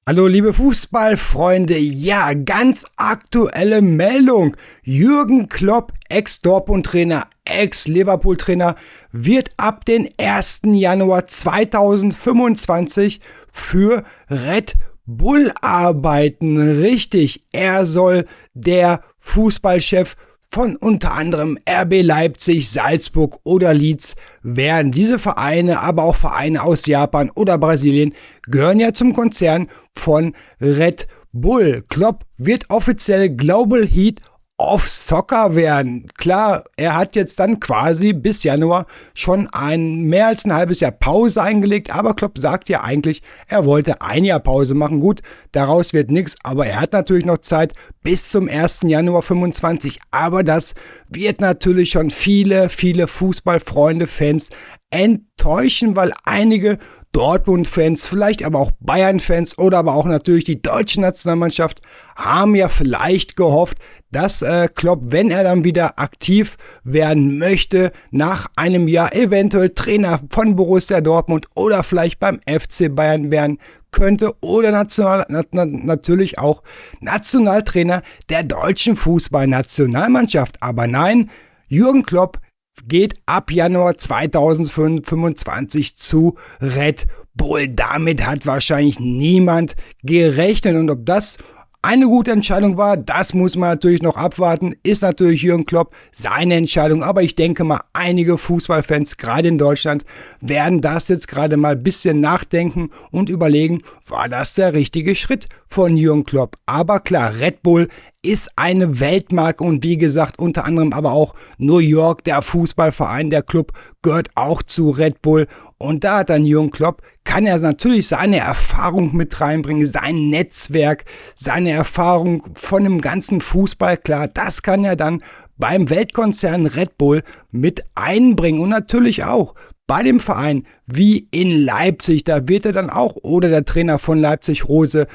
Hallo liebe Fußballfreunde, ja, ganz aktuelle Meldung. Jürgen Klopp, Ex-Dortmund-Trainer, Ex-Liverpool-Trainer, wird ab den 1. Januar 2025 für Red Bull arbeiten. Richtig, er soll der Fußballchef von unter anderem RB Leipzig, Salzburg oder Leeds werden. Diese Vereine, aber auch Vereine aus Japan oder Brasilien, gehören ja zum Konzern von Red Bull. Klopp wird offiziell Global Head of Soccer werden. Klar, er hat jetzt dann quasi bis Januar schon mehr als ein halbes Jahr Pause eingelegt, aber Klopp sagt ja eigentlich, er wollte ein Jahr Pause machen. Gut, daraus wird nichts, aber er hat natürlich noch Zeit bis zum 1. Januar 25. Aber das wird natürlich schon viele Fußballfreunde, Fans enttäuschen, weil einige Dortmund-Fans, vielleicht aber auch Bayern-Fans oder aber auch natürlich die deutsche Nationalmannschaft haben ja vielleicht gehofft, dass Klopp, wenn er dann wieder aktiv werden möchte, nach einem Jahr eventuell Trainer von Borussia Dortmund oder vielleicht beim FC Bayern werden könnte oder natürlich auch Nationaltrainer der deutschen Fußballnationalmannschaft. Aber nein, Jürgen Klopp geht ab Januar 2025 zu Red Bull. Damit hat wahrscheinlich niemand gerechnet. Und ob das eine gute Entscheidung war, das muss man natürlich noch abwarten. Ist natürlich Jürgen Klopp seine Entscheidung. Aber ich denke mal, einige Fußballfans, gerade in Deutschland, werden das jetzt gerade mal ein bisschen nachdenken und überlegen, war das der richtige Schritt von Jürgen Klopp? Aber klar, Red Bull ist eine Weltmarke und wie gesagt, unter anderem aber auch New York, der Fußballverein, der Club gehört auch zu Red Bull. Und da hat dann Jürgen Klopp, kann er natürlich seine Erfahrung mit reinbringen, sein Netzwerk, seine Erfahrung von dem ganzen Fußball, klar, das kann er dann beim Weltkonzern Red Bull mit einbringen und natürlich auch bei dem Verein wie in Leipzig, da wird er dann auch, oder der Trainer von Leipzig, Rose,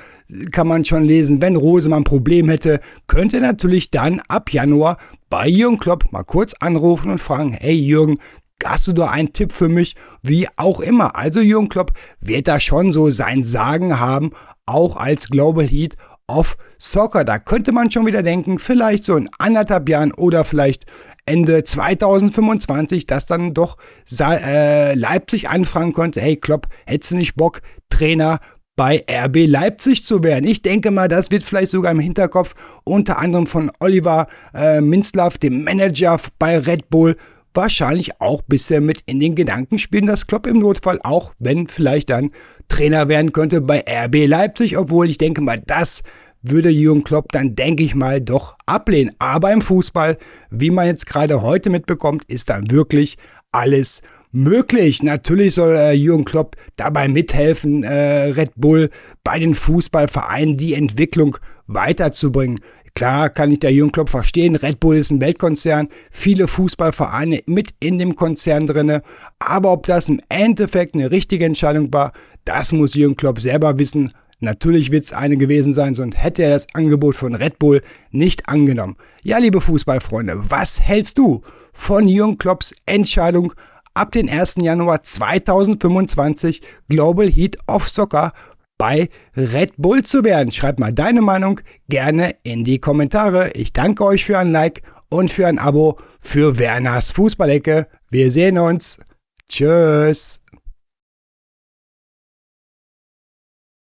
kann man schon lesen, wenn Rose mal ein Problem hätte, könnte er natürlich dann ab Januar bei Jürgen Klopp mal kurz anrufen und fragen, hey Jürgen, hast du da einen Tipp für mich? Wie auch immer. Also Jürgen Klopp wird da schon so sein Sagen haben, auch als Global Head of Soccer. Da könnte man schon wieder denken, vielleicht so in 1,5 Jahren oder vielleicht Ende 2025, dass dann doch Leipzig anfragen könnte, hey Klopp, hättest du nicht Bock, Trainer bei RB Leipzig zu werden? Ich denke mal, das wird vielleicht sogar im Hinterkopf unter anderem von Oliver Minzlaff, dem Manager bei Red Bull, wahrscheinlich auch bisher mit in den Gedanken spielen, dass Klopp im Notfall auch, wenn vielleicht dann Trainer werden könnte bei RB Leipzig, obwohl ich denke mal, das würde Jürgen Klopp dann, denke ich mal, doch ablehnen. Aber im Fußball, wie man jetzt gerade heute mitbekommt, ist dann wirklich alles möglich. Natürlich soll Jürgen Klopp dabei mithelfen, Red Bull bei den Fußballvereinen die Entwicklung weiterzubringen. Klar kann ich der Jürgen Klopp verstehen, Red Bull ist ein Weltkonzern, viele Fußballvereine mit in dem Konzern drinne, aber ob das im Endeffekt eine richtige Entscheidung war, das muss Jürgen Klopp selber wissen. Natürlich wird es eine gewesen sein, sonst hätte er das Angebot von Red Bull nicht angenommen. Ja, liebe Fußballfreunde, was hältst du von Jürgen Klopps Entscheidung, ab den 1. Januar 2025 Global Head of Soccer bei Red Bull zu werden? Schreib mal deine Meinung gerne in die Kommentare. Ich danke euch für ein Like und für ein Abo für Werners Fußballecke. Wir sehen uns. Tschüss.